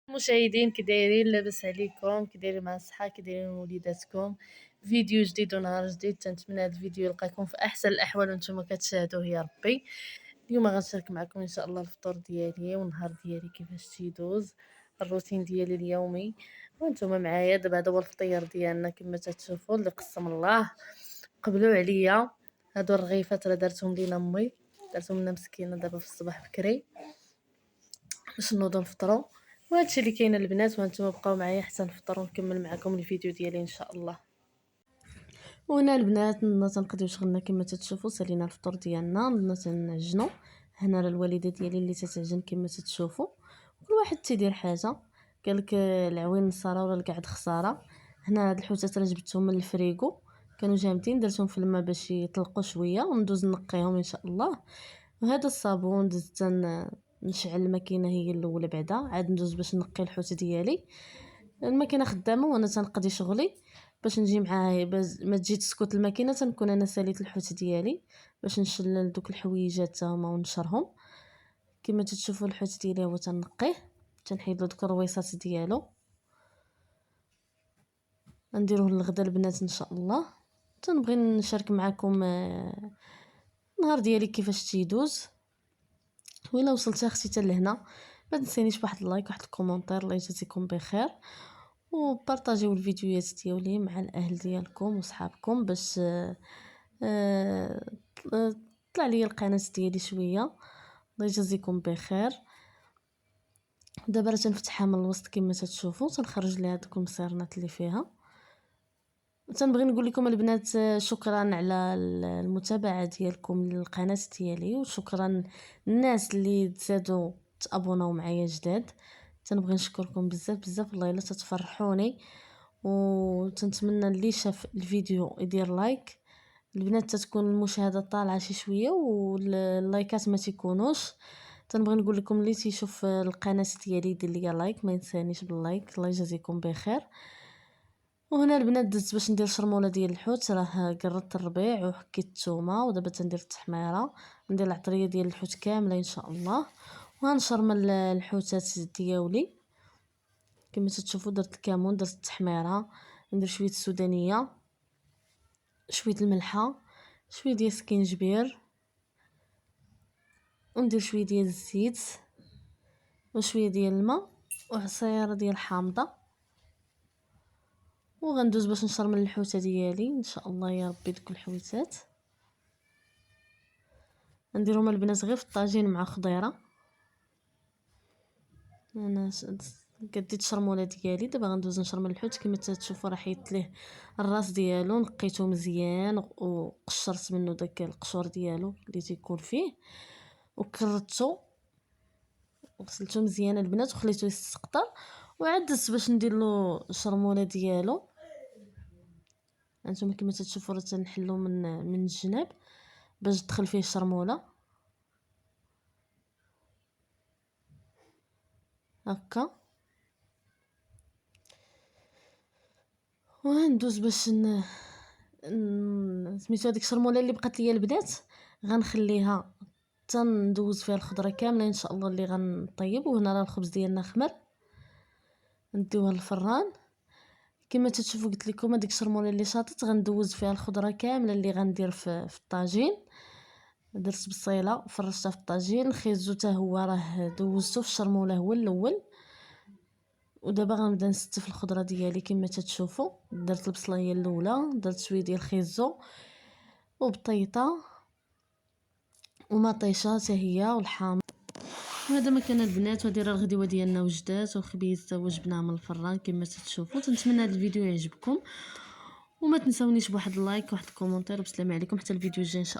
مشاهدين كي دايرين لاباس عليكم كي دايرين مع الصحه كي دايرين وليداتكم فيديو جديد ونهار جديد. تنتمنى هذا الفيديو يلقاكم في احسن الاحوال وانتم كتشاهدوه يا ربي. اليوم غنشارك معكم ان شاء الله الفطور ديالي والنهار ديالي كيفاش تيدوز، الروتين ديالي اليومي وانتم معايا. دابا هذا هو الفطير ديالنا كما تشوفوا اللي قسم الله قبلوا عليا. هادو الرغيفات راه دارتهم لينا امي، دارتهم لنا مسكينه دابا في الصباح بكري باش نوضو نفطروا. وهادشي اللي كاين البنات، وانتم بقاو معايا حتى نفطر ونكمل معكم الفيديو ديالي ان شاء الله. وهنا البنات تنقضيو شغلنا كما تشوفوا، سالينا الفطور ديالنا تنعجنوا. هنا راه الوالده ديالي اللي تتعجن كما تشوفوا، كل واحد تيدير حاجه. قالك العوين نصاره ولا القعد خساره. هنا هاد الحوتات راه جبتهم من الفريغو، كانوا جامدين، درتهم في الماء باش يطلقوا شويه وندوز نقيهم ان شاء الله. وهذا الصابون دزت نشعل الماكينه هي الاولى، بعدا عاد ندوز باش نقي الحوت ديالي. الماكينه خدامه وانا تنقضي شغلي باش نجي معاه، ما تجي تسكت الماكينه تنكون انا ساليت الحوت ديالي باش نشلل دوك الحويجات تا هما ونشرهم. كما تشوفوا الحوت ديالي هو تنقيه، تنحيد له دوك الرويصات ديالو، نديروه للغدا البنات ان شاء الله. تنبغي نشارك معكم النهار ديالي كيفاش تيدوز. وإلا وصلتي اختي حتى لهنا ما تنسينيش بواحد اللايك واحد الكومونتير، الله يجازيكم بخير، وبارطاجيو الفيديوهات ديالي مع الاهل ديالكم وصحابكم باش آه، طلع لي القناه ديالي شويه. الله يجازيكم بخير. دابا راه تنفتحها من الوسط كما تشوفوا، تنخرج ليها دوك المصيرنات اللي فيها. تنبغي نقول لكم البنات شكرا على المتابعه ديالكم للقناه ديالي، وشكرا الناس اللي تزادوا تابوناو معايا جداد. تنبغي نشكركم بزاف بزاف، والله الا تتفرحوني. وتنتمنى اللي شاف الفيديو يدير لايك. البنات تتكون المشاهده طالعه شي شويه واللايكات ما تيكونوش. تنبغي نقول لكم اللي تيشوف القناه ديالي يدير ليا لايك، ما ينسانيش باللايك، الله يجازيكم بخير. وهنا البنات دزت باش ندير شرموله ديال الحوت، راه قربت الربيع وحكيت الثومه ودابا تندير التحميره، ندير العطريه ديال الحوت كامله ان شاء الله. وغنشرمل الحوتات ديالي كما تشوفوا، درت الكمون، درت التحميره، ندير شويه السودانيه، شويه الملحه، شويه ديال السكينجبير، وندير شويه ديال الزيت وشويه ديال الماء وعصير ديال الحامضه. وغندوز باش نشرمل الحوته ديالي ان شاء الله يا ربي. دوك الحوتات نديرهم البنات غير في الطاجين مع خضيره. انا قديت الشرموله ديالي، دابا غندوز نشرمل الحوت. كما تشوفوا راه حيدت ليه الراس ديالو، نقيته مزيان وقشرت منه داك القشور ديالو اللي تيكون فيه، وكرتو وغسلته مزيان البنات وخليته يستقطر. وعاد دزت باش ندير له الشرموله ديالو. هانتوما كما تشوفوا راه تنحلو من الجناب باش تدخل فيه الشرموله هكا. وغندوز باش سميتو هذيك الشرموله اللي بقات ليا البنات غنخليها تندوز فيها الخضره كامله ان شاء الله اللي غنطيب. وهنا راه الخبز ديالنا خمر، نديوها للفران. كما تشوفوا قلت لكم هذيك الشرموله اللي شاطت غندوز فيها الخضره كامله اللي غندير في الطاجين. درت بصيله وفرشتها في الطاجين، الخيزو حتى هو راه دوزته في الشرموله هو الاول. ودابا غنبدا نستف الخضره ديالي كما تشوفوا. درت البصله هي الاولى، درت شويه ديال الخيزو وبطيطه ومطيشه حتى هي والحامض. وهذا مكان البنات، وهذه راه الغديوه ديالنا وجدات وخبيز تا وجبناه من الفران كما تشوفوا. تنتمنى هذا الفيديو يعجبكم، وما تنسونيش بواحد اللايك وواحد الكومونتير، وبسلام عليكم حتى الفيديو الجاي ان شاء الله.